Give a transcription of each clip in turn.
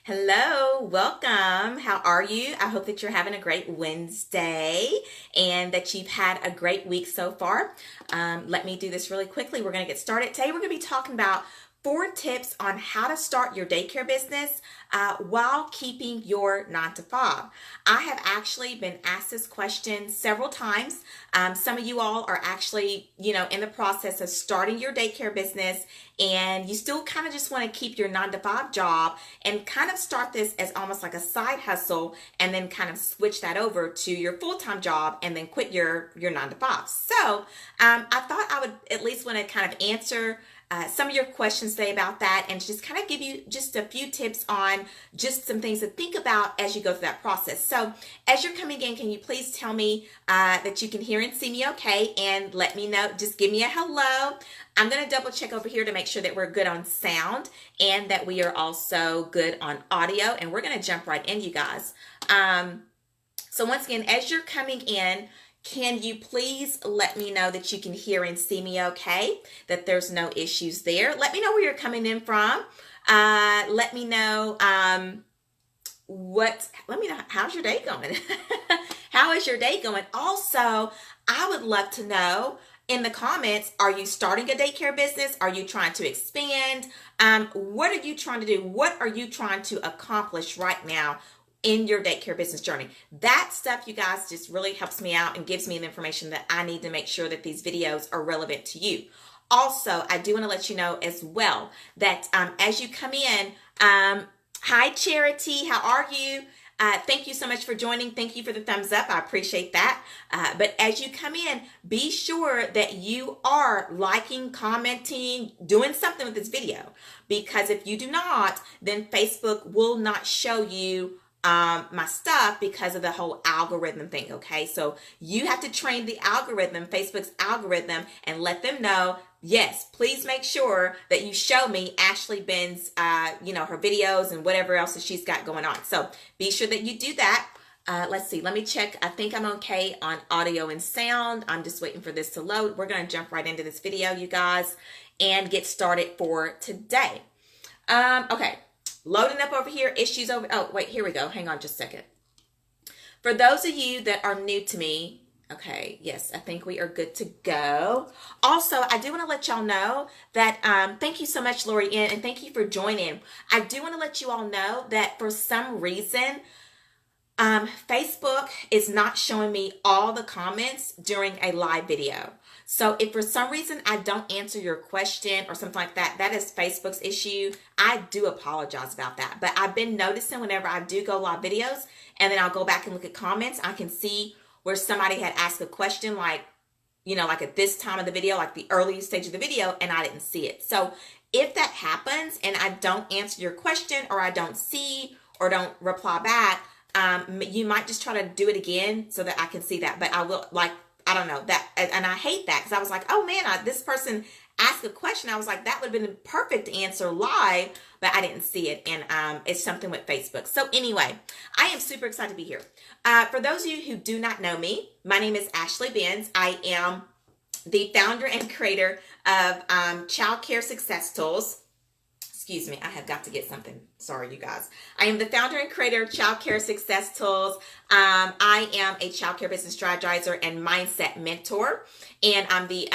Hello, welcome. How are you? I hope that you're having a great Wednesday and that you've had a great week so far. Let me do this really quickly. We're going to get started. Today, we're going to be talking about 4 tips on how to start your daycare business while keeping your 9 to 5. I have actually been asked this question several times. Some of you all are actually, in the process of starting your daycare business, and you still kind of just want to keep your 9 to 5 job and kind of start this as almost like a side hustle, and then kind of switch that over to your full-time job and then quit your 9 to 5. So I thought I would at least want to kind of answer some of your questions today about that, and just kind of give you just a few tips on just some things to think about as you go through that process. So as you're coming in, can you please tell me that you can hear and see me okay, and let me know, just give me a hello. I'm going to double check over here to make sure that we're good on sound and that we are also good on audio, and we're going to jump right in, you guys. So once again, as you're coming in, can you please let me know that you can hear and see me okay, that there's no issues there? Let me know where you're coming in from. Let me know how's your day going? How is your day going? Also, I would love to know in the comments, are you starting a daycare business? Are you trying to expand? What are you trying to do? What are you trying to accomplish right now in your daycare business journey? That stuff, you guys, just really helps me out and gives me the information that I need to make sure that these videos are relevant to you. Also, I do want to let you know as well that as you come in, hi Charity, how are you? Thank you so much for joining. Thank you for the thumbs up. I appreciate that. But as you come in, be sure that you are liking, commenting, doing something with this video. Because if you do not, then Facebook will not show you my stuff because of the whole algorithm thing. Okay, so you have to train the algorithm, Facebook's algorithm, and let them know, yes, please make sure that you show me Ashley Ben's her videos and whatever else that she's got going on. So be sure that you do that. Let's see, let me check. I think I'm okay on audio and sound. I'm just waiting for this to load. We're going to jump right into this video, you guys, and get started for today. Okay, loading up over here, issues over, oh, wait, here we go. Hang on just a second. For those of you that are new to me, okay, yes, I think we are good to go. Also, I do want to let y'all know that, thank you so much, Lori Ann, and thank you for joining. I do want to let you all know that for some reason, Facebook is not showing me all the comments during a live video. So if for some reason I don't answer your question or something like that, that is Facebook's issue. I do apologize about that. But I've been noticing whenever I do go live videos and then I'll go back and look at comments, I can see where somebody had asked a question like at this time of the video, like the early stage of the video, and I didn't see it. So if that happens and I don't answer your question or I don't see or don't reply back, you might just try to do it again so that I can see that. But I will, I don't know that, and I hate that because I was like, oh man, this person asked a question. I was like, that would have been perfect to answer live, but I didn't see it, and it's something with Facebook. So anyway, I am super excited to be here. For those of you who do not know me, my name is Ashley Benz. I am the founder and creator of Childcare Success Tools. Excuse me, I have got to get something. Sorry, you guys. I am the founder and creator of Childcare Success Tools. I am a childcare business strategizer and mindset mentor. And I'm the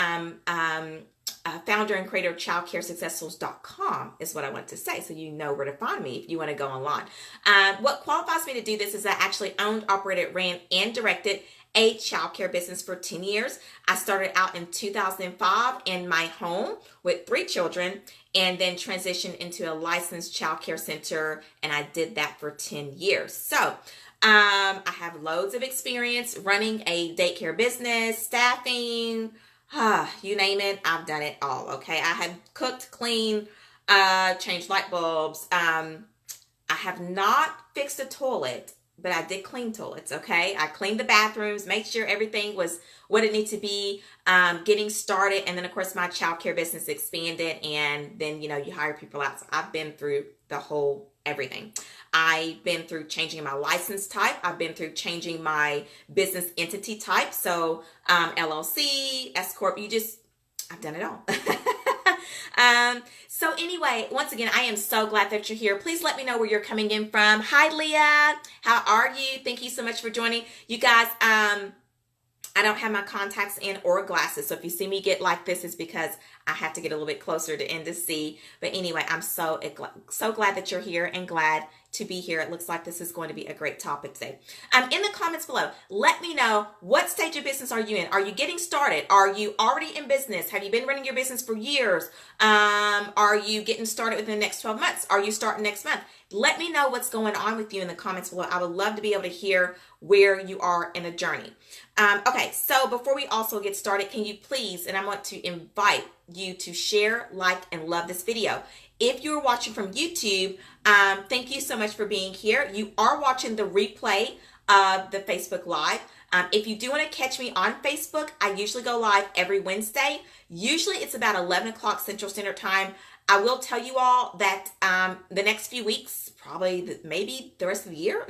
founder and creator of childcaresuccesstools.com is what I want to say. So you know where to find me if you want to go online. What qualifies me to do this is I actually owned, operated, ran, and directed a childcare business for 10 years. I started out in 2005 in my home with 3 children and then transitioned into a licensed childcare center, and I did that for 10 years. So I have loads of experience running a daycare business, staffing, you name it, I've done it all, okay? I have cooked, cleaned, changed light bulbs. I have not fixed a toilet, but I did clean toilets, okay? I cleaned the bathrooms, made sure everything was what it needed to be, getting started. And then, of course, my childcare business expanded, and then, you hire people out. So I've been through the whole everything. I've been through changing my license type. I've been through changing my business entity type. So LLC, S Corp, I've done it all. So anyway, once again, I am so glad that you're here. Please let me know where you're coming in from. Hi, Leah. How are you? Thank you so much for joining. You guys, I don't have my contacts in or glasses. So if you see me get like this, it's because I have to get a little bit closer to end to see. But anyway, I'm so glad that you're here and glad to be here. It looks like this is going to be a great topic today. In the comments below, let me know, what stage of business are you in? Are you getting started? Are you already in business? Have you been running your business for years? Are you getting started within the next 12 months? Are you starting next month? Let me know what's going on with you in the comments below. I would love to be able to hear where you are in the journey. Okay, so before we also get started, can you please, and I want to invite you to share, like, and love this video. If you're watching from YouTube, thank you so much for being here. You are watching the replay of the Facebook Live. If you do want to catch me on Facebook, I usually go live every Wednesday. Usually it's about 11 o'clock Central Standard Time. I will tell you all that the next few weeks, probably maybe the rest of the year,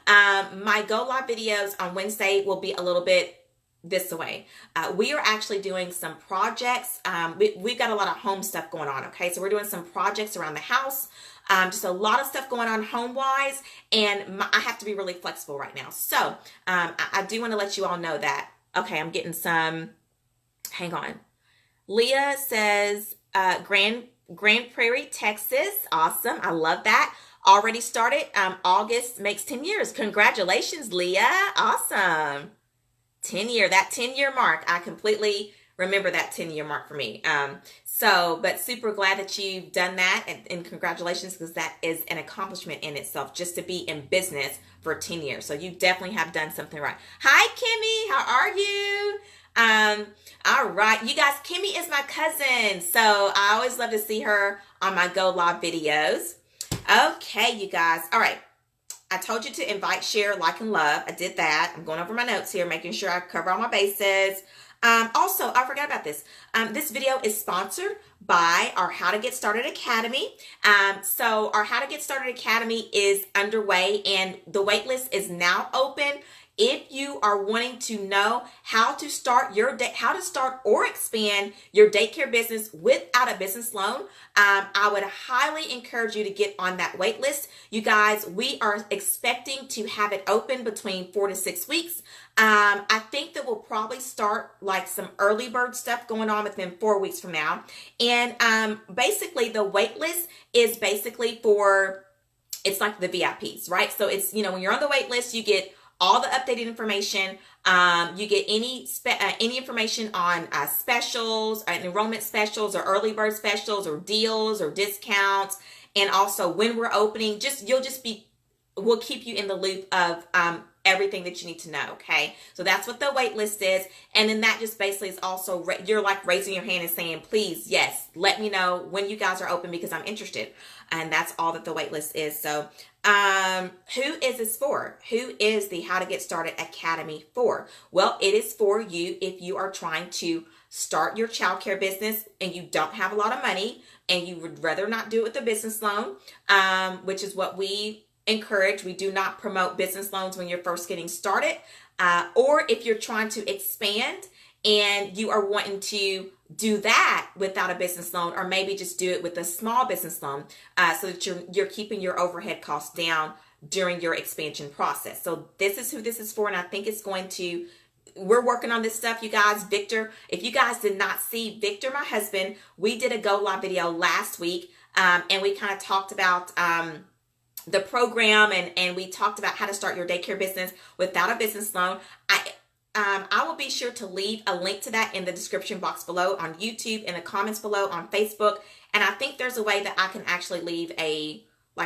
my Go Live videos on Wednesday will be a little bit this way. We are actually doing some projects. We've got a lot of home stuff going on, okay? So we're doing some projects around the house, just a lot of stuff going on home-wise, and I have to be really flexible right now. So I do want to let you all know that. Okay, I'm getting some, hang on. Leah says, Grand Prairie, Texas. Awesome. I love that. Already started. August makes 10 years. Congratulations, Leah. Awesome. 10-year, that 10-year mark. I completely remember that 10-year mark for me. But super glad that you've done that, and congratulations, because that is an accomplishment in itself, just to be in business for 10 years. So you definitely have done something right. Hi, Kimmy. How are you? All right, you guys, Kimmy is my cousin, so I always love to see her on my Go Live videos. Okay, you guys. All right. I told you to invite, share, like, and love. I did that. I'm going over my notes here, making sure I cover all my bases. Also, I forgot about this. This video is sponsored by our How to Get Started Academy. So our How to Get Started Academy is underway, and the waitlist is now open. If you are wanting to know how to start or expand your daycare business without a business loan, I would highly encourage you to get on that wait list. You guys, we are expecting to have it open between 4 to 6 weeks. I think that we'll probably start like some early bird stuff going on within 4 weeks from now. And basically the wait list is basically it's like the VIPs, right? So it's, when you're on the wait list, you get all the updated information. You get any information on specials, enrollment specials, or early bird specials, or deals, or discounts, and also when we're opening. We'll keep you in the loop of everything that you need to know. Okay, so that's what the wait list is, and then that just basically is also you're like raising your hand and saying, please, yes, let me know when you guys are open because I'm interested, and that's all that the wait list is. So who is this for? Who is the How to Get Started Academy for? Well, it is for you if you are trying to start your childcare business and you don't have a lot of money and you would rather not do it with a business loan, which is what we encourage. We do not promote business loans when you're first getting started, or if you're trying to expand and you are wanting to do that without a business loan, or maybe just do it with a small business loan, so that you're keeping your overhead costs down during your expansion process. So this is who this is for, and I think it's we're working on this stuff, you guys. Victor, if you guys did not see Victor, my husband, we did a Go Live video last week, and we kind of talked about the program, and we talked about how to start your daycare business without a business loan. I will be sure to leave a link to that in the description box below on YouTube, in the comments below on Facebook, and I think there's a way that I can actually leave a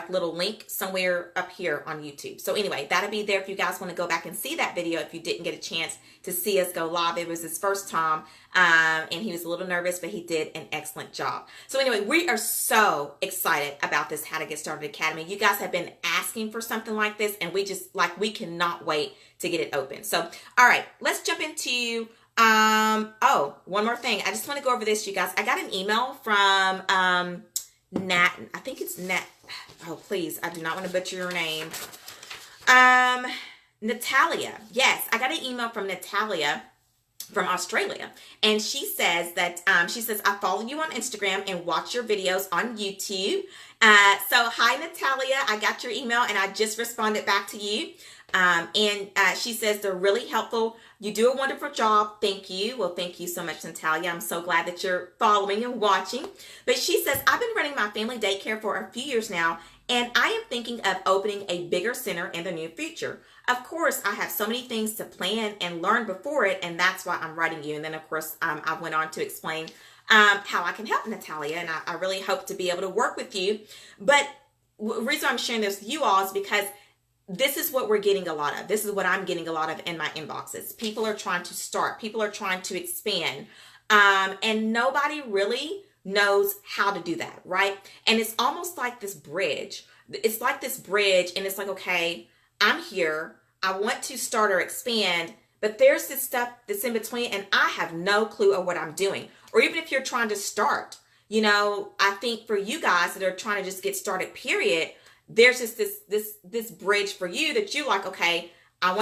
little link somewhere up here on YouTube. So anyway, that'll be there if you guys want to go back and see that video if you didn't get a chance to see us go live. It was his first time, and he was a little nervous, but he did an excellent job. So anyway, we are so excited about this How to Get Started Academy. You guys have been asking for something like this, and we cannot wait to get it open. So, all right, let's jump into, one more thing. I just want to go over this, you guys. I got an email from Nat, I think it's Nat. Oh, please, I do not want to butcher your name. Natalia. Yes, I got an email from Natalia, from Australia. And she says that, I follow you on Instagram and watch your videos on YouTube. So hi, Natalia, I got your email and I just responded back to you. And she says they're really helpful. You do a wonderful job. Thank you. Well, thank you so much, Natalia. I'm so glad that you're following and watching. But she says, I've been running my family daycare for a few years now, and I am thinking of opening a bigger center in the near future. Of course, I have so many things to plan and learn before it, and that's why I'm writing you. And then, of course, I went on to explain how I can help, Natalia, and I really hope to be able to work with you. But the reason I'm sharing this with you all is because this is what we're getting a lot of. This is what I'm getting a lot of in my inboxes. People are trying to start. People are trying to expand. And nobody really knows how to do that, right? And it's almost like this bridge. It's like this bridge, and it's like, okay, I'm here. I want to start or expand, but there's this stuff that's in between, and I have no clue of what I'm doing. Or even if you're trying to start, I think for you guys that are trying to just get started, period, there's just this bridge for you that you like, okay, I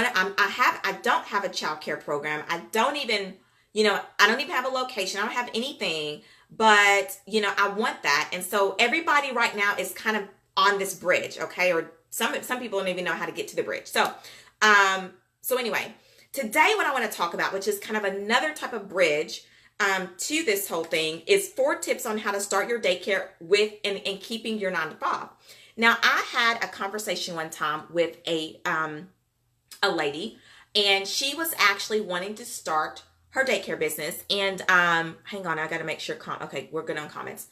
don't have a childcare program. I don't even have a location. I don't have anything, but I want that. And so everybody right now is kind of on this bridge, okay? Or some people don't even know how to get to the bridge. So anyway, today what I want to talk about, which is kind of another type of bridge to this whole thing, is 4 tips on how to start your daycare with and keeping your 9 to 5. Now, I had a conversation one time with a lady, and she was actually wanting to start her daycare business. And hang on, I got to make sure. Okay, we're good on comments.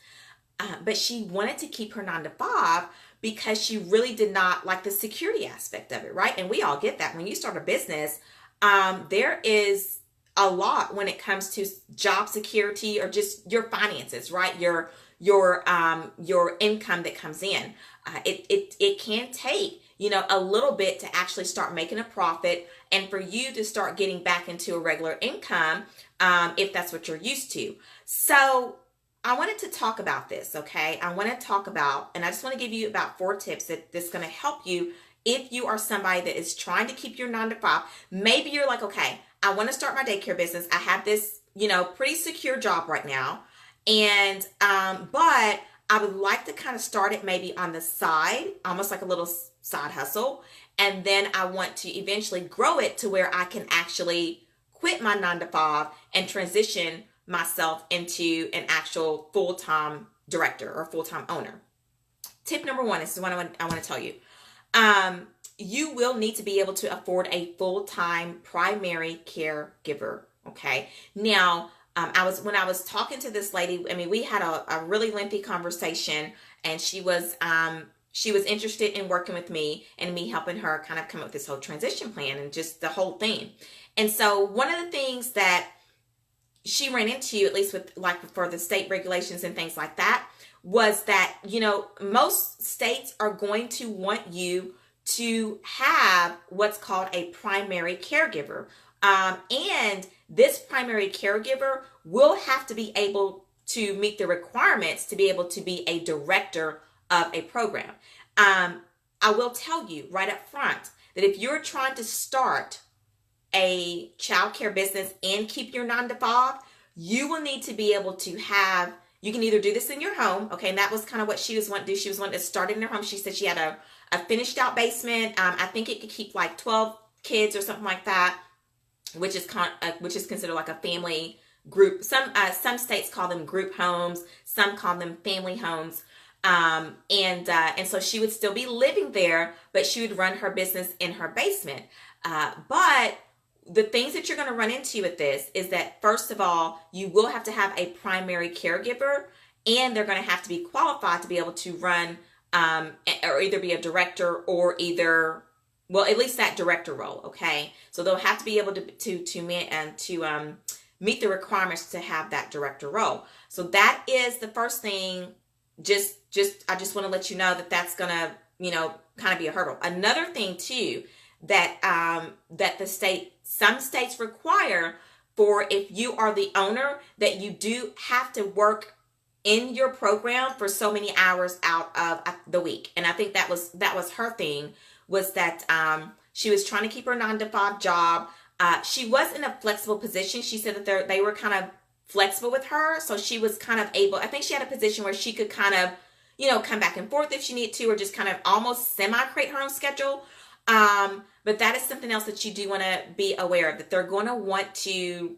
But she wanted to keep her 9 to 5 because she really did not like the security aspect of it, right? And we all get that. When you start a business, there is a lot when it comes to job security or just your finances, right? Your income that comes in. It can take, a little bit to actually start making a profit and for you to start getting back into a regular income, if that's what you're used to. So I wanted to talk about this, okay? I want to talk about, and I just want to give you about 4 tips that's going to help you if you are somebody that is trying to keep your 9 to 5. Maybe you're like, okay, I want to start my daycare business. I have this, pretty secure job right now. And, but I would like to kind of start it maybe on the side, almost like a little side hustle. And then I want to eventually grow it to where I can actually quit my 9 to 5 and transition myself into an actual full-time director or full-time owner. Tip number 1, this is what I want to tell you. You will need to be able to afford a full-time primary caregiver. Okay. Now, when I was talking to this lady, we had a really lengthy conversation, and she was interested in working with me and me helping her kind of come up with this whole transition plan and just the whole thing. And so one of the things that she ran into, at least with for the state regulations and things like that, was that, most states are going to want you to have what's called a primary caregiver. And this primary caregiver will have to be able to meet the requirements to be able to be a director of a program. I will tell you right up front that if you're trying to start a childcare business and keep your 9 to 5, you will need to be able to have, you can either do this in your home, okay, and that was kind of what she was wanting to do. She was wanting to start it in her home. She said she had a finished out basement. I think it could keep like 12 kids or something like that, which is considered like a family group. Some states call them group homes. Some call them family homes. And so she would still be living there, but she would run her business in her basement. But the things that you're going to run into with this is that, first of all, you will have to have a primary caregiver, and they're going to have to be qualified to be able to run, or either be a director or either, well, at least that director role. Okay. So they'll have to be able to meet the requirements to have that director role. So that is the first thing. I just want to let you know that that's going to, kind of be a hurdle. Another thing too, that some states require, for if you are the owner, that you do have to work in your program for so many hours out of the week. And I think that was her thing, was that she was trying to keep her 9 to 5 job. She was in a flexible position. She said that they were kind of flexible with her. So she was kind of able, I think she had a position where she could kind of, come back and forth if she needed to, or just kind of almost semi-create her own schedule. But that is something else that you do want to be aware of, that they're going to want to,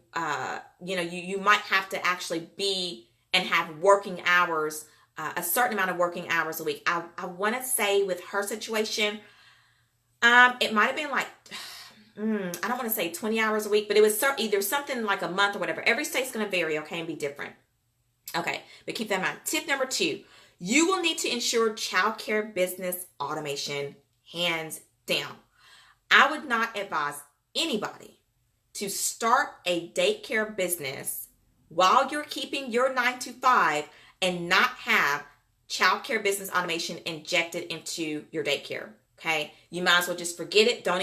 you might have to actually be and have working hours, a certain amount of working hours a week. I want to say with her situation, it might have been like, I don't want to say 20 hours a week, but it was either something like a month or whatever. Every state's going to vary, okay, and be different. Okay, but keep that in mind. Tip number 2, you will need to ensure childcare business automation, hands down. I would not advise anybody to start a daycare business while you're keeping your 9 to 5 and not have childcare business automation injected into your daycare. Okay, you might as well just forget it. Don't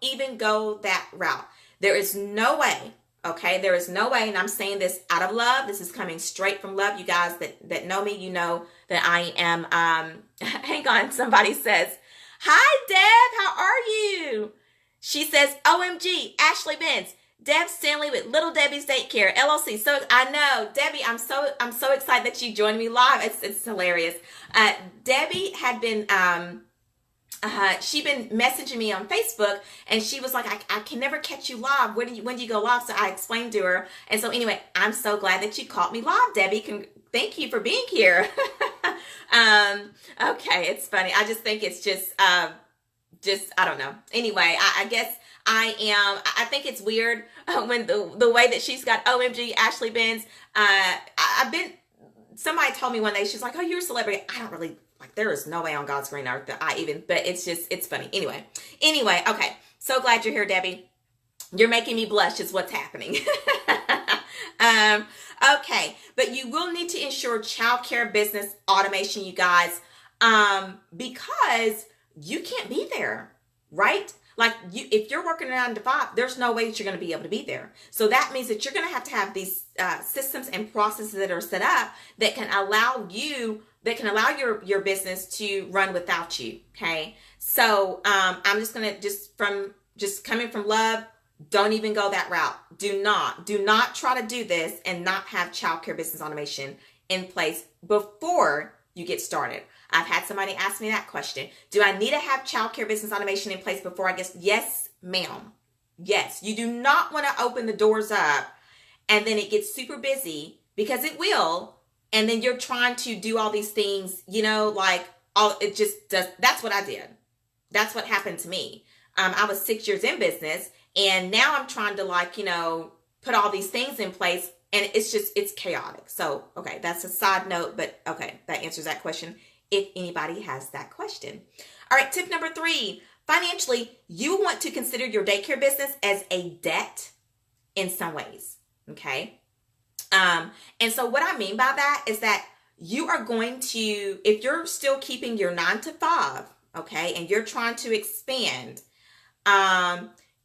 even go that route. There is no way. Okay, there is no way, and I'm saying this out of love. This is coming straight from love. You guys that know me, you know that I am. Hang on, somebody says, "Hi, Deb. How are you?" She says, "OMG, Ashley Benz, Deb Stanley with Little Debbie's Daycare LLC." So I know, Debbie. I'm so excited that you joined me live. It's hilarious. Debbie had been she'd been messaging me on Facebook, and she was like, I can never catch you live. When do you go live? So I explained to her. And so anyway, I'm so glad that you caught me live, Debbie. Thank you for being here. Okay, it's funny. I just think it's just I don't know. Anyway, I guess I think it's weird when the way that she's got OMG Ashley Benz. Somebody told me one day, she's like, "Oh, you're a celebrity." I don't really, there is no way on God's green earth that but it's funny. Anyway, okay. So glad you're here, Debbie. You're making me blush is what's happening. Okay, but you will need to ensure childcare business automation, you guys, because you can't be there, right? If you're working 9 to 5, there's no way that you're going to be able to be there. So that means that you're going to have these systems and processes that are set up that can allow your business to run without you. Okay. So, I'm just going to, just coming from love, don't even go that route. Do not try to do this and not have childcare business automation in place before you get started. I've had somebody ask me that question. Do I need to have childcare business automation in place before I guess? Yes, ma'am. Yes. You do not want to open the doors up and then it gets super busy, because it will. And then you're trying to do all these things, it just does. That's what I did. That's what happened to me. I was 6 years in business, and now I'm trying to put all these things in place, and it's chaotic. So, okay, that's a side note, but okay, that answers that question if anybody has that question. All right, tip number 3, financially, you want to consider your daycare business as a debt in some ways, okay? And so what I mean by that is that you are going to, if you're still keeping your 9 to 5, okay, and you're trying to expand,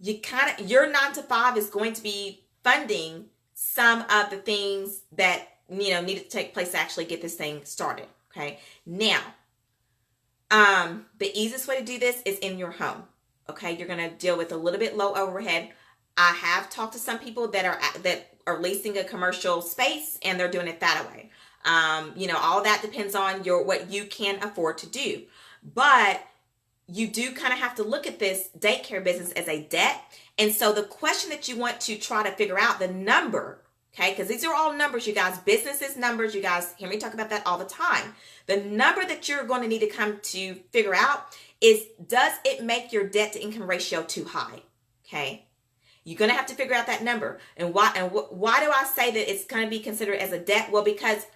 your 9 to 5 is going to be funding some of the things that, needed to take place to actually get this thing started. Okay. Now, the easiest way to do this is in your home. Okay. You're going to deal with a little bit low overhead. I have talked to some people that are leasing a commercial space, and they're doing it that way. All that depends on what you can afford to do. But you do kind of have to look at this daycare business as a debt. And so the question that you want to try to figure out, the number, okay, because these are all numbers, you guys. Business is numbers. You guys hear me talk about that all the time. The number that you're going to need to come to figure out is, does it make your debt to income ratio too high? Okay. You're going to have to figure out that number. And why do I say that it's going to be considered as a debt? Well, because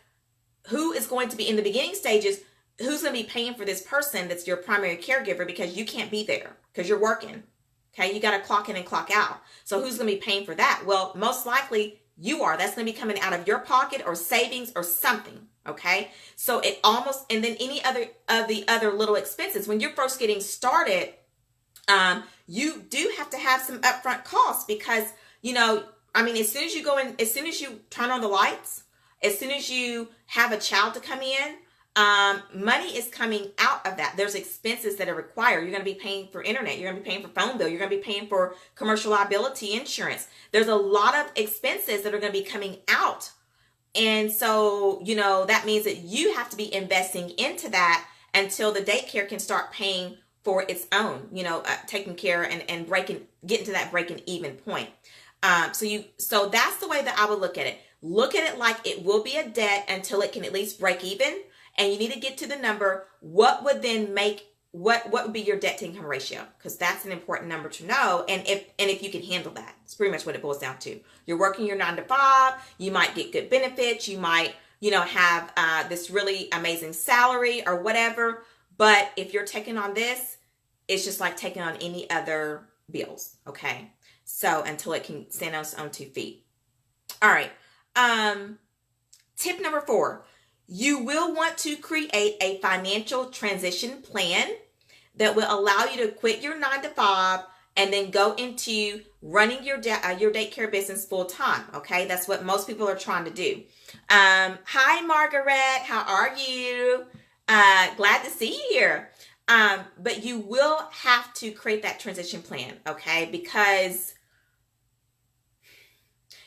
who is going to be in the beginning stages, who's going to be paying for this person that's your primary caregiver, because you can't be there because you're working. Okay. You got to clock in and clock out. So who's going to be paying for that? Well, most likely you are. That's going to be coming out of your pocket or savings or something. Okay. So it almost, and then any other of the other little expenses when you're first getting started, you do have to have some upfront costs, because, as soon as you go in, as soon as you turn on the lights, as soon as you have a child to come in, money is coming out of that. There's expenses that are required. You're going to be paying for internet. You're going to be paying for phone bill. You're going to be paying for commercial liability insurance. There's a lot of expenses that are going to be coming out. And so, that means that you have to be investing into that until the daycare can start paying for its own, taking care and getting to that breaking even point. So that's the way that I would look at it. Look at it like it will be a debt until it can at least break even. And you need to get to the number. What would would be your debt to income ratio? Because that's an important number to know. And if you can handle that, it's pretty much what it boils down to. You're working your 9 to 5. You might get good benefits. You might, have this really amazing salary or whatever. But if you're taking on this, it's just like taking on any other bills. Okay. So until it can stand on its own 2 feet. All right. Tip number 4, you will want to create a financial transition plan that will allow you to quit your 9 to 5 and then go into running your daycare business full time. Okay. That's what most people are trying to do. Hi, Margaret. How are you? Glad to see you here. But you will have to create that transition plan. Okay. Because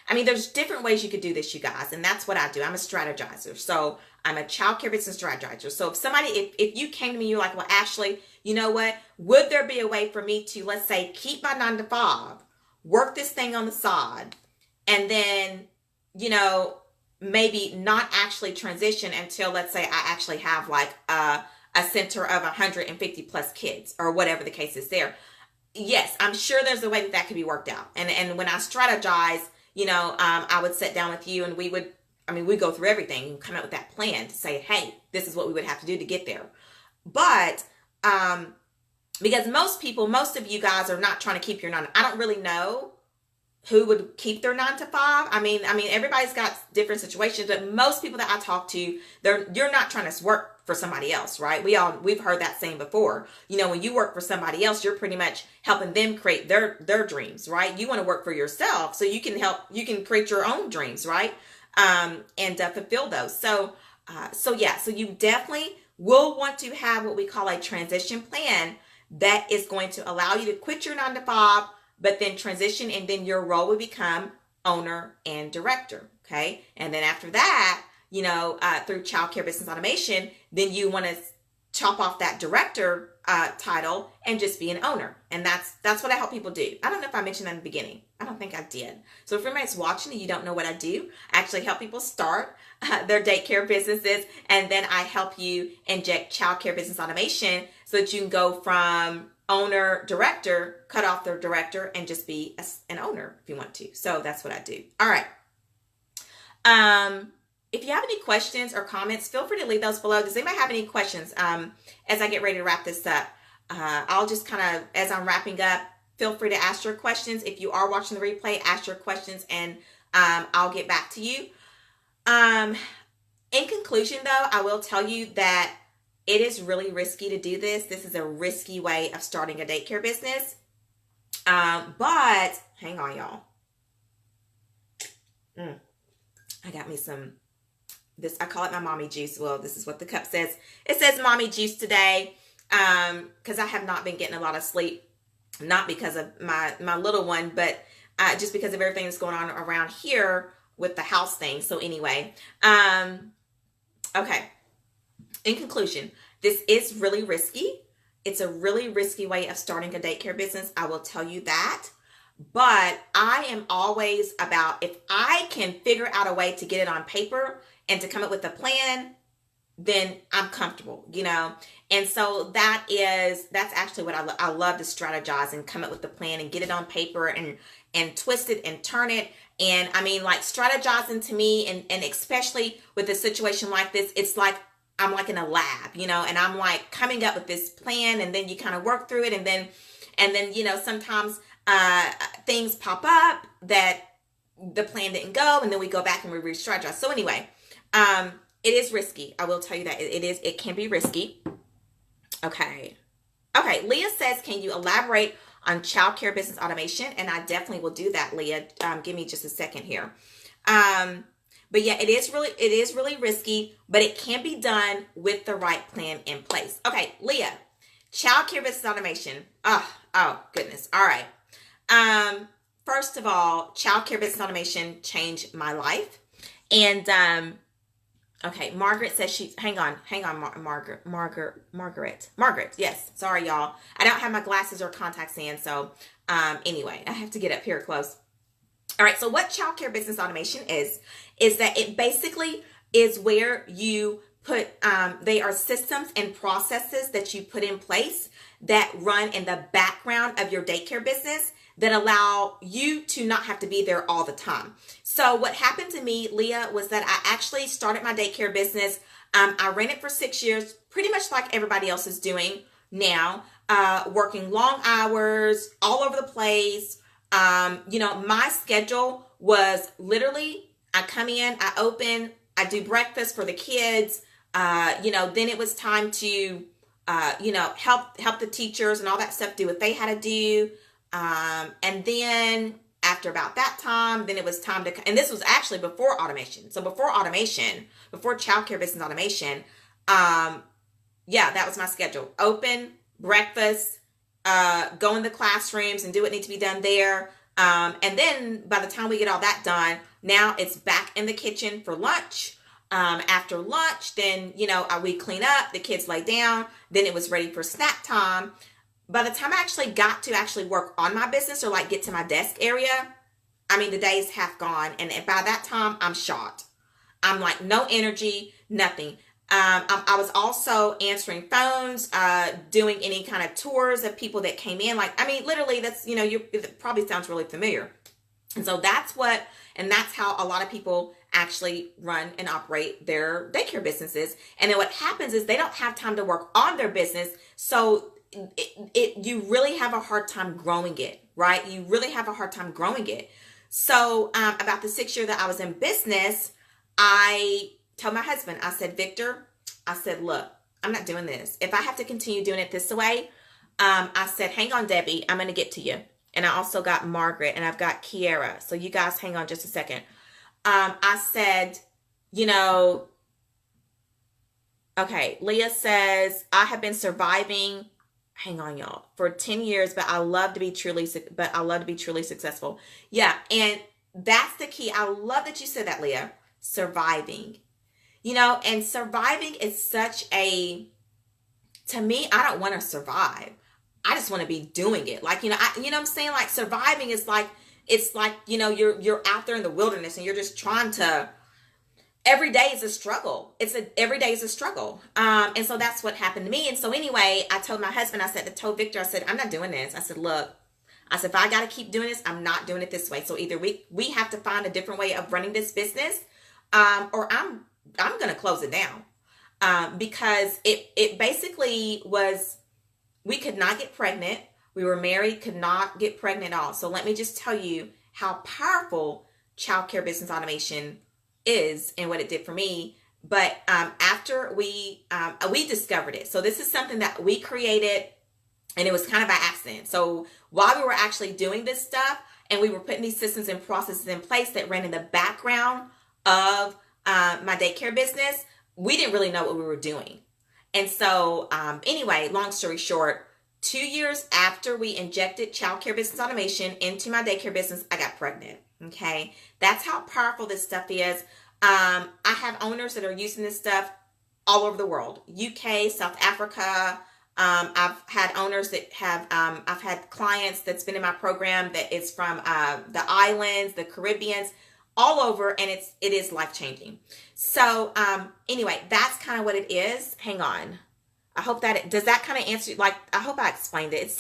there's different ways you could do this, you guys, and that's what I do. I'm a strategizer. So I'm a childcare business strategizer. So if you came to me, you're like, well, Ashley, you know what? Would there be a way for me to, let's say, keep my 9 to 5, work this thing on the side, and then, maybe not actually transition until, let's say, I actually have like a center of 150 plus kids or whatever the case is there. Yes, I'm sure there's a way that could be worked out. And when I strategize, I would sit down with you and we'd go through everything and come up with that plan to say, hey, this is what we would have to do to get there. But, because most of you guys are not trying to keep your 9. I don't really know who would keep their 9 to 5. Everybody's got different situations, but most people that I talk to, you're not trying to work for somebody else, right? We've heard that saying before. When you work for somebody else, you're pretty much helping them create their dreams, right? You want to work for yourself so you can create your own dreams, right? And fulfill those. So you definitely will want to have what we call a transition plan that is going to allow you to quit your 9 to 5, but then transition, and then your role will become owner and director. Okay. And then after that, through Childcare Business Automation, then you want to chop off that director title and just be an owner. And that's what I help people do. I don't know if I mentioned that in the beginning. I don't think I did. So if anybody's watching and you don't know what I do, I actually help people start their daycare businesses, and then I help you inject Childcare Business Automation so that you can go from owner, director, cut off the director, and just be an owner if you want to. So that's what I do. All right. If you have any questions or comments, feel free to leave those below. Does anybody have any questions as I get ready to wrap this up? I'll just kind of, as I'm wrapping up, feel free to ask your questions. If you are watching the replay, ask your questions, and I'll get back to you. In conclusion, though, I will tell you that it is really risky to do this. This is a risky way of starting a daycare business. But hang on, y'all. I got me I call it my mommy juice. Well, this is what the cup says. It says mommy juice today. Because I have not been getting a lot of sleep, not because of my little one, but just because of everything that's going on around here with the house thing. So anyway, okay. In conclusion, this is really risky. It's a really risky way of starting a daycare business. I will tell you that. But I am always about, if I can figure out a way to get it on paper and to come up with a plan, then I'm comfortable, And so that's actually what I love to strategize and come up with the plan and get it on paper and twist it and turn it. And strategizing to me, and especially with a situation like this, it's like I'm like in a lab, and I'm like coming up with this plan, and then you kind of work through it, and then sometimes things pop up that the plan didn't go, and then we go back and we re-strategize. So anyway, it is risky. I will tell you that it can be risky. Okay. Leah says, can you elaborate on childcare business automation? And I definitely will do that, Leah. Give me just a second here. But yeah, it is really risky, but it can be done with the right plan in place. Okay, Leah, childcare business automation. Oh goodness. All right. First of all, childcare business automation changed my life. And okay, Margaret says hang on, Margaret. Yes, sorry y'all. I don't have my glasses or contacts in, so anyway, I have to get up here close. All right, so what childcare business automation is that it basically is where you put, they are systems and processes that you put in place that run in the background of your daycare business that allow you to not have to be there all the time. So what happened to me, Leah, was that I actually started my daycare business. I ran it for 6 years, pretty much like everybody else is doing now, working long hours all over the place. My schedule was literally, I come in, I open, I do breakfast for the kids. Then it was time to, help the teachers and all that stuff do what they had to do. And then after about that time, then it was time to, and this was actually before automation. So before childcare business automation, that was my schedule. Open, breakfast, go in the classrooms and do what needs to be done there. And then by the time we get all that done, now it's back in the kitchen for lunch. After lunch, then, we clean up, the kids lay down, then it was ready for snack time. By the time I actually got to actually work on my business or like get to my desk area, the day is half gone. And by that time, I'm shot. I'm like, no energy, nothing. I was also answering phones, doing any kind of tours of people that came in. Literally that's, it probably sounds really familiar. And so that's how a lot of people actually run and operate their daycare businesses. And then what happens is they don't have time to work on their business. So you really have a hard time growing it, right? You really have a hard time growing it. So about the 6 year that I was in business, I told my husband, I said, Victor, I said, look, I'm not doing this. If I have to continue doing it this way, I said, hang on, Debbie, I'm going to get to you. And I also got Margaret and I've got Kiara. So you guys hang on just a second. I said, okay, Leah says, I have been surviving, hang on y'all, for 10 years, but I love to be truly successful. Yeah. And that's the key. I love that you said that, Leah, surviving. And surviving is to me, I don't want to survive. I just want to be doing it. Like, what I'm saying? Like surviving is like, it's like, you're out there in the wilderness and you're just trying to, every day is a struggle. Every day is a struggle. And so that's what happened to me. And so anyway, I told my husband, I told Victor, I said, I'm not doing this. I said, look, if I got to keep doing this, I'm not doing it this way. So either we have to find a different way of running this business, or I'm going to close it down. Because it basically was, we could not get pregnant. We were married, could not get pregnant at all. So let me just tell you how powerful childcare business automation is and what it did for me. But after we discovered it. So this is something that we created and it was kind of by accident. So while we were actually doing this stuff and we were putting these systems and processes in place that ran in the background of my daycare business, we didn't really know what we were doing. And so anyway, long story short, 2 years after we injected childcare business automation into my daycare business, I got pregnant. Okay. That's how powerful this stuff is. I have owners that are using this stuff all over the world, UK, South Africa. I've had owners that have, I've had clients that's been in my program that is from the islands, the Caribbeans, all over, and it is life-changing. So anyway, that's kind of what it is. Hang on. I hope that does that kind of answer, like, I hope I explained it.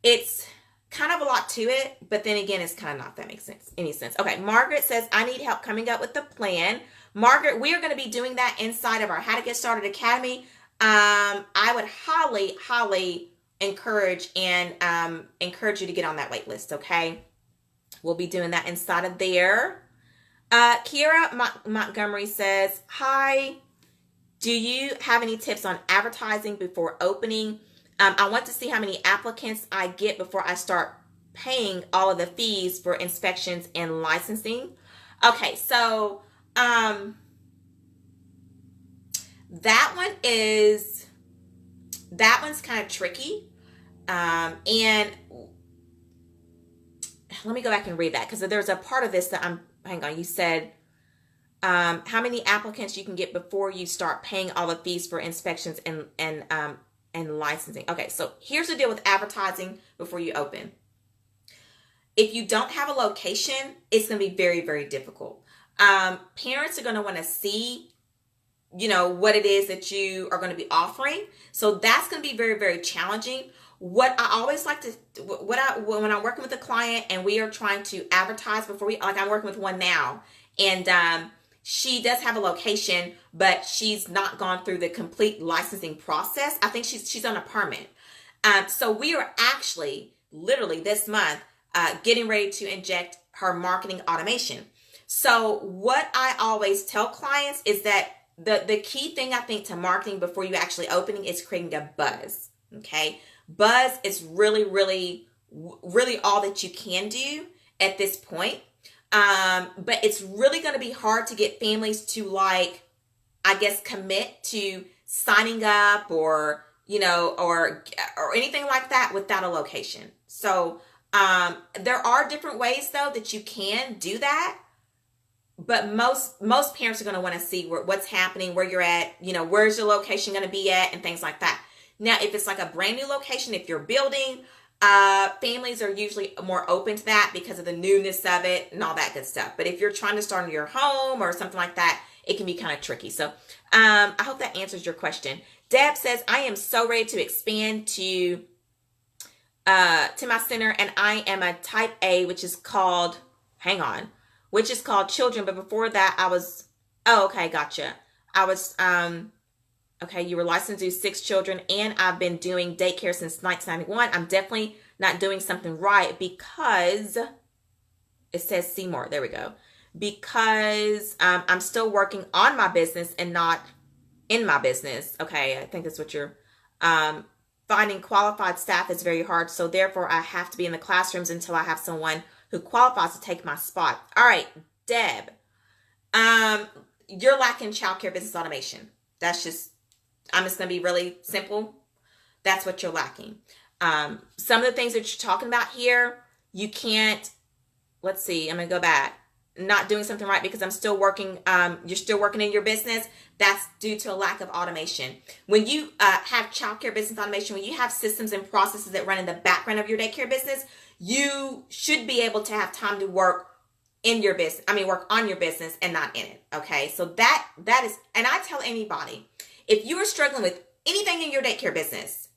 It's kind of a lot to it, but then again, it's kind of not, if that makes any sense. Okay, Margaret says, I need help coming up with the plan. Margaret, we are going to be doing that inside of our How to Get Started Academy. I would highly encourage you to get on that wait list, okay? We'll be doing that inside of there. Kiera Montgomery says, hi, do you have any tips on advertising before opening? I want to see how many applicants I get before I start paying all of the fees for inspections and licensing. Okay, so that one's kind of tricky. And let me go back and read that, because there's a part of this that hang on, you said how many applicants you can get before you start paying all the fees for inspections and licensing. Okay, so here's the deal with advertising before you open. If you don't have a location, it's going to be very, very difficult. Parents are going to want to see, what it is that you are going to be offering. So that's going to be very, very challenging. What I always like to, when I'm working with a client and we are trying to advertise before I'm working with one now, and she does have a location, but she's not gone through the complete licensing process. I think she's on a permit. So we are actually literally this month getting ready to inject her marketing automation. So what I always tell clients is that the key thing I think to marketing before you actually opening is creating a buzz. Okay. Buzz is really, really, really all that you can do at this point. But it's really going to be hard to get families to commit to signing up or anything like that without a location. So, there are different ways though that you can do that. But most parents are going to want to see what's happening, where you're at, where's your location going to be at, and things like that. Now, if it's like a brand new location, if you're building, families are usually more open to that because of the newness of it and all that good stuff. But if you're trying to start in your home or something like that, it can be kind of tricky. So I hope that answers your question. Deb says, I am so ready to expand to my center, and I am a type A, which is called children. But before that, okay, gotcha. Okay, you were licensed to do 6 children, and I've been doing daycare since 1991. I'm definitely not doing something right because it says Seymour. There we go. Because I'm still working on my business and not in my business. Okay, I think that's what you're finding qualified staff is very hard. So therefore, I have to be in the classrooms until I have someone who qualifies to take my spot. All right, Deb, you're lacking childcare business automation. I'm just going to be really simple. That's what you're lacking. Some of the things that you're talking about here, you can't, let's see, I'm going to go back. Not doing something right because I'm still working, you're still working in your business. That's due to a lack of automation. When you have childcare business automation, when you have systems and processes that run in the background of your daycare business, you should be able to have time to work in your business. Work on your business and not in it. Okay. So that is, and I tell anybody, if you are struggling with anything in your daycare business,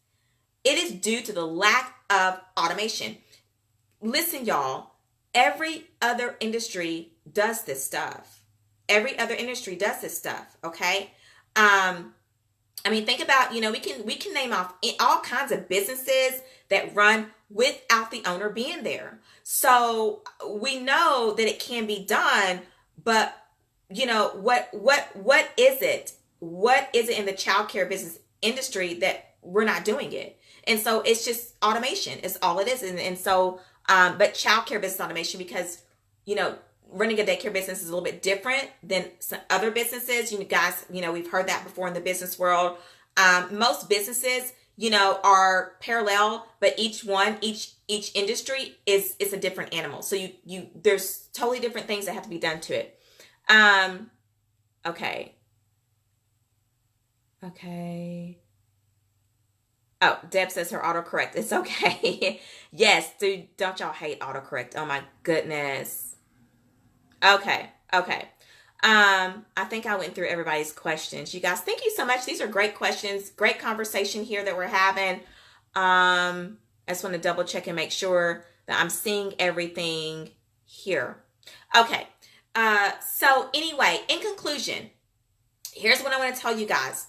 it is due to the lack of automation. Listen, y'all, every other industry does this stuff. Every other industry does this stuff. Okay. Think about, we can name off all kinds of businesses that run without the owner being there. So we know that it can be done, but what is it? What is it in the childcare business industry that we're not doing it? And so it's just automation is all it is. And so, but childcare business automation, because, running a daycare business is a little bit different than some other businesses. You guys, we've heard that before in the business world. Most businesses, are parallel, but each industry is a different animal. So there's totally different things that have to be done to it. Okay. Oh, Deb says her autocorrect. It's okay. Yes, dude, don't y'all hate autocorrect? Oh my goodness. Okay. I think I went through everybody's questions. You guys, thank you so much. These are great questions. Great conversation here that we're having. I just want to double check and make sure that I'm seeing everything here. Okay. So anyway, in conclusion, here's what I want to tell you guys.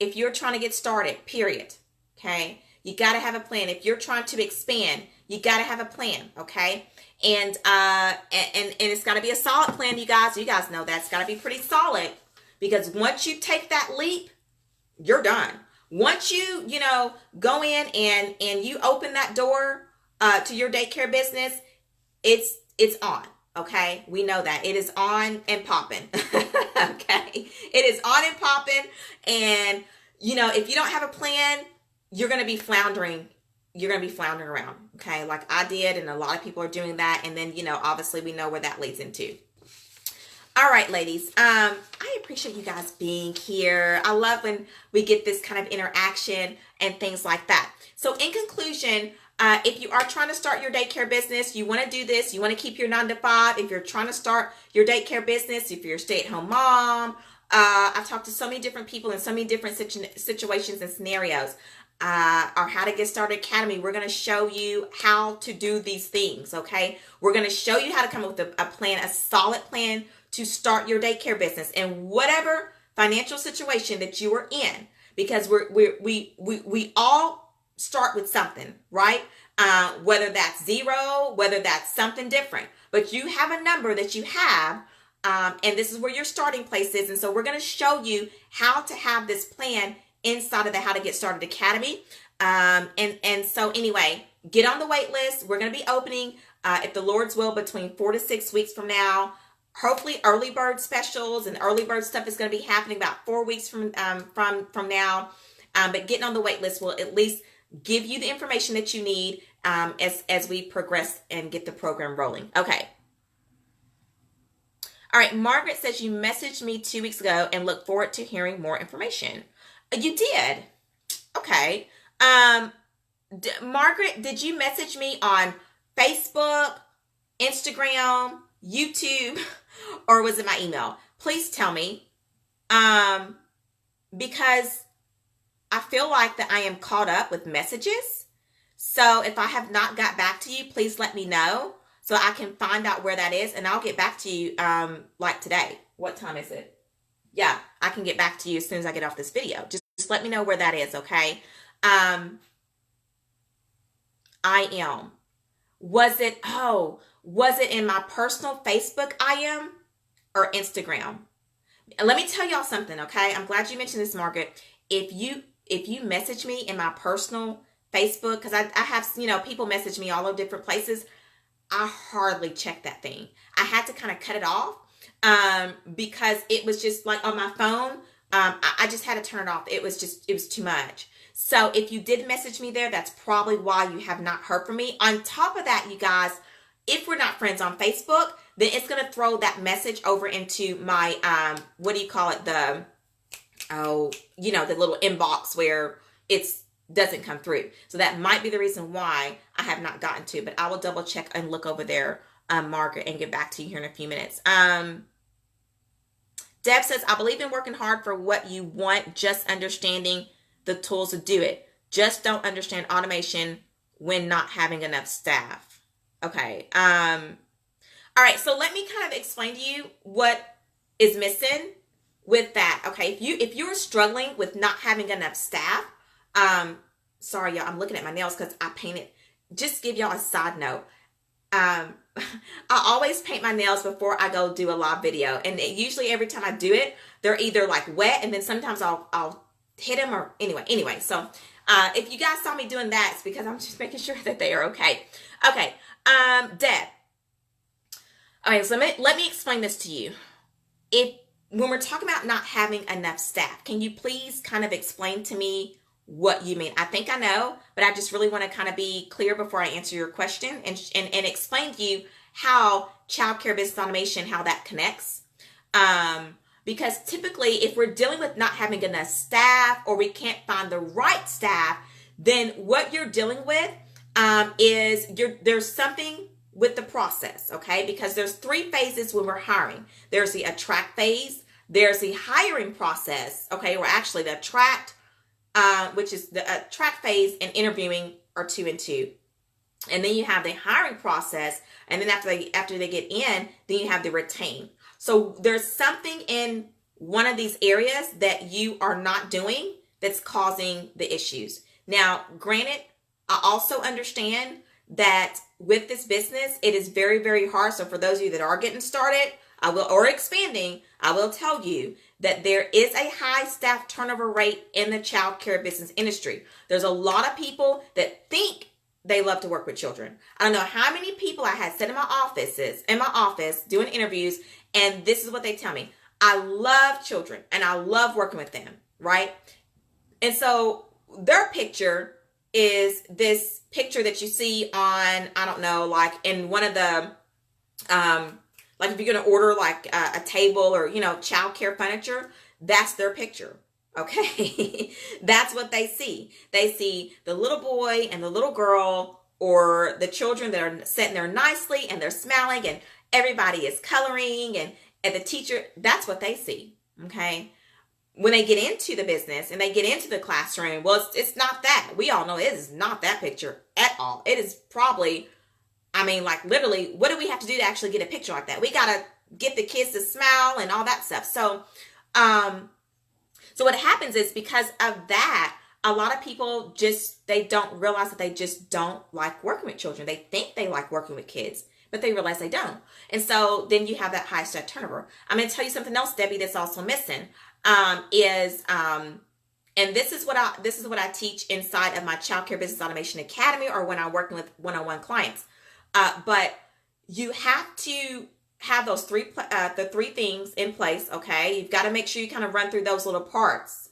If you're trying to get started, period. Okay. You got to have a plan. If you're trying to expand, you got to have a plan. Okay. And it's got to be a solid plan, you guys. You guys know that's got to be pretty solid, because once you take that leap, you're done. Once you go in and you open that door to your daycare business, it's it's on. Okay, we know that it is on and popping. Okay, it is on and popping, and if you don't have a plan, you're going to be floundering. You're going to be floundering around. Okay, like I did, and a lot of people are doing that, and then obviously we know where that leads into. All right, ladies. I appreciate you guys being here. I love when we get this kind of interaction and things like that. So, in conclusion, if you are trying to start your daycare business, you want to do this, you want to keep your 9 to 5. If you're trying to start your daycare business, if you're a stay-at-home mom, I've talked to so many different people in so many different situations and scenarios. Our How to Get Started Academy, we're going to show you how to do these things, okay? We're going to show you how to come up with a plan, a solid plan to start your daycare business in whatever financial situation that you are in, because we all start with something, right? Whether that's zero, whether that's something different, but you have a number that you have, and this is where your starting place is. And so we're going to show you how to have this plan inside of the How to Get Started Academy. And so anyway, get on the wait list. We're going to be opening, if the Lord's will, between 4 to 6 weeks from now. Hopefully early bird specials and early bird stuff is going to be happening about 4 weeks from now. But getting on the wait list will at least give you the information that you need as we progress and get the program rolling. Okay. All right. Margaret says you messaged me 2 weeks ago and look forward to hearing more information. You did. Okay. Margaret, did you message me on Facebook, Instagram, YouTube, or was it my email? Please tell me, because I feel like that I am caught up with messages. So if I have not got back to you, please let me know so I can find out where that is, and I'll get back to you like today. What time is it? Yeah, I can get back to you as soon as I get off this video. Just let me know where that is, okay? I am. Was it in my personal Facebook I am or Instagram? And let me tell y'all something, okay? I'm glad you mentioned this, Margaret. If you message me in my personal Facebook, because I have, people message me all over different places, I hardly check that thing. I had to kind of cut it off because it was just like on my phone. I just had to turn it off. It was too much. So if you did message me there, that's probably why you have not heard from me. On top of that, you guys, if we're not friends on Facebook, then it's going to throw that message over into my, the little inbox where it doesn't come through. So that might be the reason why I have not gotten to, but I will double check and look over there, Margaret, and get back to you here in a few minutes. Deb says, I believe in working hard for what you want, just understanding the tools to do it. Just don't understand automation when not having enough staff. Okay. All right. So let me kind of explain to you what is missing with that. Okay. If you're struggling with not having enough staff, sorry, y'all, I'm looking at my nails because I painted. Just give y'all a side note. I always paint my nails before I go do a live video. And usually every time I do it, they're either like wet, and then sometimes I'll hit them or anyway. So, if you guys saw me doing that, it's because I'm just making sure that they are okay. Okay. Deb. Okay. So let me explain this to you. When we're talking about not having enough staff, can you please kind of explain to me what you mean? I think I know, but I just really want to kind of be clear before I answer your question and explain to you how childcare business automation, how that connects. Because typically if we're dealing with not having enough staff or we can't find the right staff, then what you're dealing with is there's something with the process, okay? Because there's 3 phases when we're hiring. There's the attract phase, there's the hiring process, okay? Or actually the attract, which is the attract phase, and interviewing are 2 and 2. And then you have the hiring process, and then after they get in, then you have the retain. So there's something in one of these areas that you are not doing that's causing the issues. Now, granted, I also understand that with this business, it is very, very hard. So for those of you that are getting started, or expanding, I will tell you that there is a high staff turnover rate in the childcare business industry. There's a lot of people that think they love to work with children. I don't know how many people I had sit in my office doing interviews, and this is what they tell me. I love children and I love working with them, right? And so their picture is this picture that you see on, I don't know, like in one of the, like if you're going to order like a table or, you know, childcare furniture, that's their picture. Okay. That's what they see. They see the little boy and the little girl, or the children that are sitting there nicely and they're smiling and everybody is coloring and the teacher, that's what they see. Okay. When they get into the business and they get into the classroom, well, it's not that. We all know it is not that picture at all. It is probably, I mean, like literally, what do we have to do to actually get a picture like that? We got to get the kids to smile and all that stuff. So, so what happens is, because of that, a lot of people they don't realize that they just don't like working with children. They think they like working with kids, but they realize they don't. And so then you have that high staff turnover. I'm going to tell you something else, Debbie, that's also missing, and this is what I teach inside of my Childcare Business Automation Academy, or when I'm working with one-on-one clients. But you have to have those the three things in place. Okay. You've got to make sure you kind of run through those little parts,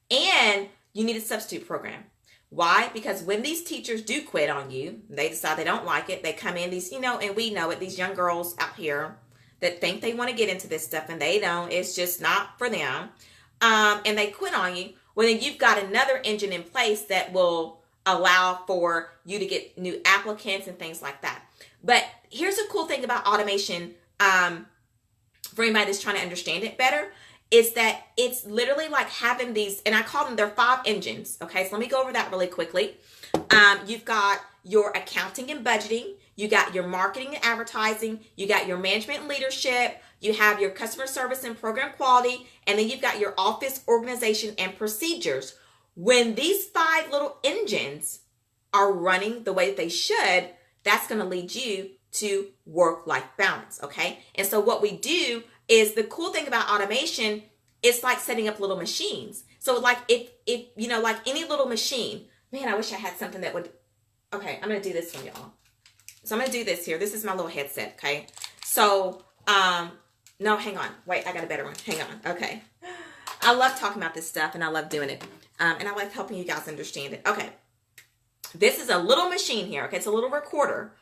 and you need a substitute program. Why? Because when these teachers do quit on you, they decide they don't like it. They come in, these, you know, and we know it, these young girls out here that think they want to get into this stuff and they don't, it's just not for them. And they quit on you. Well, then you've got another engine in place that will allow for you to get new applicants and things like that. But here's a cool thing about automation, for anybody that's trying to understand it better, is that it's literally like having these, and I call them, they're 5 engines. Okay, so let me go over that really quickly. You've got your accounting and budgeting, you got your marketing and advertising, you got your management and leadership, you have your customer service and program quality, and then you've got your office organization and procedures. When these 5 little engines are running the way that they should, that's going to lead you to work-life balance, okay? And so what we do is, the cool thing about automation, it's like setting up little machines. So like if you know, like any little machine, man, I wish I had something that would, okay, I'm going to do this one, y'all. So I'm going to do this here. This is my little headset, okay? So, no, hang on. Wait, I got a better one. Hang on. Okay. I love talking about this stuff and I love doing it. And I like helping you guys understand it. Okay. This is a little machine here, okay? It's a little recorder.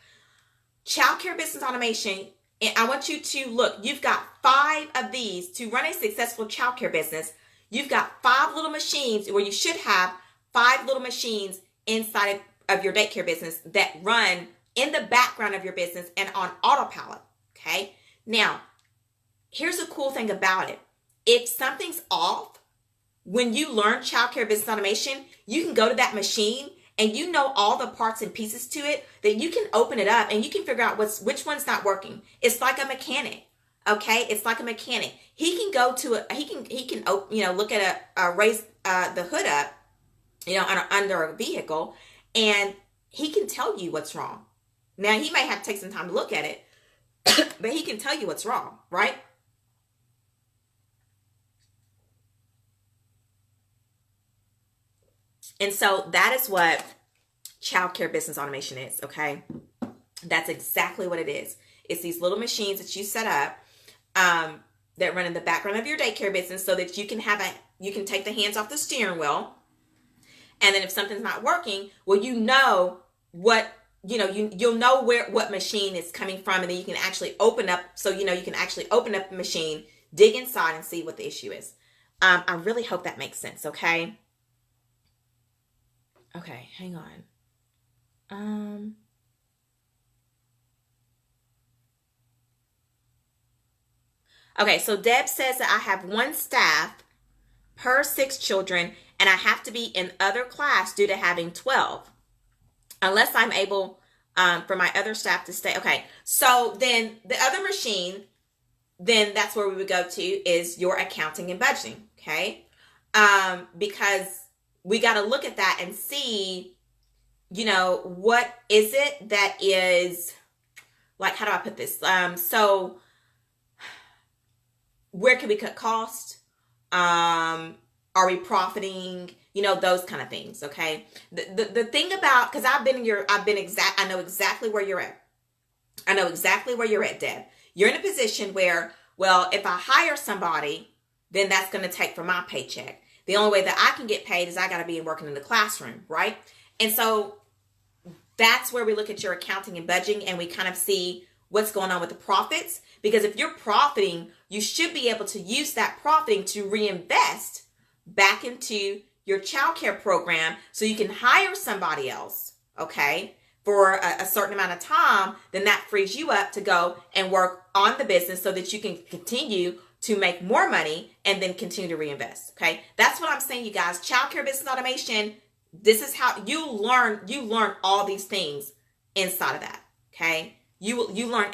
Childcare Business Automation, and I want you to look, you've got 5 of these. To run a successful childcare business, you've got 5 little machines, where you should have 5 little machines inside of your daycare business that run in the background of your business and on autopilot, okay? Now, here's a cool thing about it. If something's off, when you learn Childcare Business Automation, you can go to that machine and you know all the parts and pieces to it, that you can open it up and you can figure out which one's not working. It's like a mechanic, okay? It's like a mechanic. He can go to he can open, you know, look at raise the hood up, you know, under a vehicle, and he can tell you what's wrong. Now, he may have to take some time to look at it, but he can tell you what's wrong, right? And so that is what Childcare Business Automation is, okay? That's exactly what it is. It's these little machines that you set up that run in the background of your daycare business, so that you can take the hands off the steering wheel. And then if something's not working, well, you know what, you know, you'll know what machine it's coming from, and then you can actually open up, so you know you can actually open up the machine, dig inside, and see what the issue is. I really hope that makes sense, okay? Okay, hang on. Okay, so Deb says that I have 1 staff per 6 children, and I have to be in other class due to having 12. Unless I'm able for my other staff to stay. Okay, so then the other machine, then that's where we would go to, is your accounting and budgeting, okay? Because we got to look at that and see, you know, what is it that is, like, how do I put this? So where can we cut costs? Are we profiting? those kind of things. Okay. The thing about, because I know exactly where you're at. I know exactly where you're at, Deb. You're in a position where, well, if I hire somebody, then that's going to take from my paycheck. The only way that I can get paid is I got to be working in the classroom, right? And so that's where we look at your accounting and budgeting, and we kind of see what's going on with the profits. Because if you're profiting, you should be able to use that profiting to reinvest back into your childcare program so you can hire somebody else, okay, for a certain amount of time. Then that frees you up to go and work on the business so that you can continue to make more money and then continue to reinvest. Okay. That's what I'm saying, you guys. Childcare business automation. This is how you learn all these things inside of that. Okay. You learn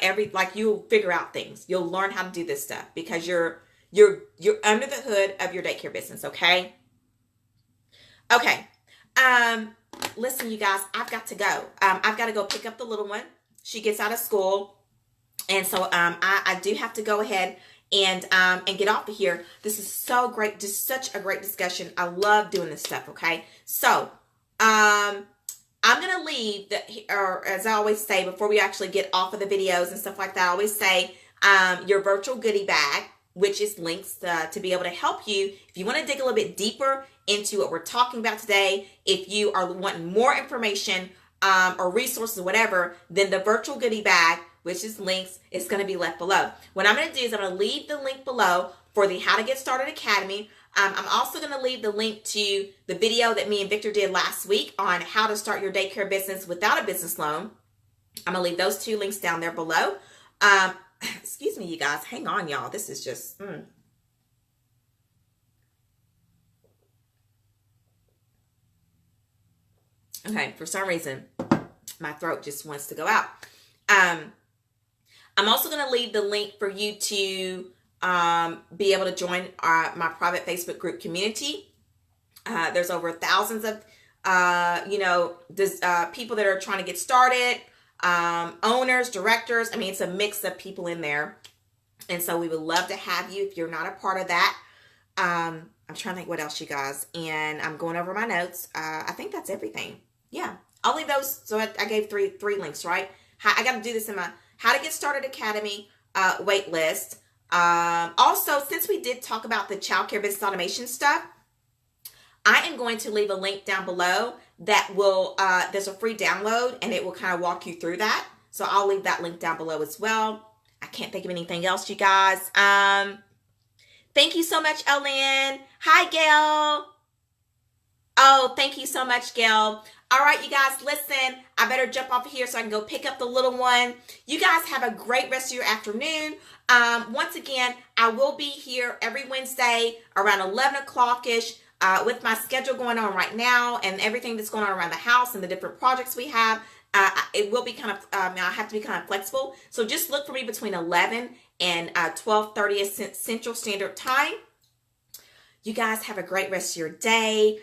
you'll figure out things. You'll learn how to do this stuff because you're under the hood of your daycare business. Okay. Okay. Listen, you guys, I've got to go. I've got to go pick up the little one. She gets out of school. And so, I do have to go ahead and get off of here. This is so great. Just such a great discussion. I love doing this stuff. Okay. So, I'm going to leave or as I always say, before we actually get off of the videos and stuff like that, I always say, your virtual goodie bag, which is links to be able to help you. If you want to dig a little bit deeper into what we're talking about today, if you are wanting more information, or resources or whatever, then the virtual goodie bag, which is links, is going to be left below. What I'm going to do is I'm going to leave the link below for the How to Get Started Academy. I'm also going to leave the link to the video that me and Victor did last week on how to start your daycare business without a business loan. I'm going to leave those 2 links down there below. Excuse me, you guys. Hang on, y'all. This is just... Okay, for some reason, my throat just wants to go out. I'm also going to leave the link for you to be able to join my private Facebook group community. There's over thousands of, people that are trying to get started, owners, directors. I mean, it's a mix of people in there. And so we would love to have you if you're not a part of that. I'm trying to think what else, you guys. And I'm going over my notes. I think that's everything. Yeah, I'll leave those. So I gave three links, right? I got to do this in my How to Get Started Academy wait list. Also, since we did talk about the childcare business automation stuff, I am going to leave a link down below that will, there's a free download and it will kind of walk you through that. So I'll leave that link down below as well. I can't think of anything else, you guys. Thank you so much, Ellen. Hi, Gail. Oh, thank you so much, Gail. All right, you guys, listen, I better jump off of here so I can go pick up the little one. You guys have a great rest of your afternoon. Once again, I will be here every Wednesday around 11 o'clock-ish with my schedule going on right now and everything that's going on around the house and the different projects we have. It will be kind of, I have to be kind of flexible. So just look for me between 11 and 12:30 Central Standard Time. You guys have a great rest of your day.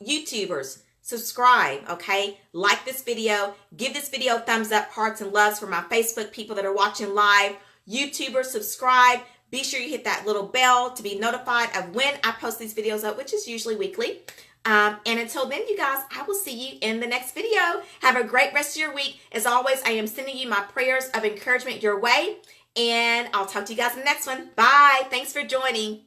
YouTubers, subscribe, okay? Like this video, give this video thumbs up, hearts and loves for my Facebook people that are watching live. YouTubers, subscribe. Be sure you hit that little bell to be notified of when I post these videos up, which is usually weekly. And until then, you guys, I will see you in the next video. Have a great rest of your week. As always, I am sending you my prayers of encouragement your way, and I'll talk to you guys in the next one. Bye. Thanks for joining.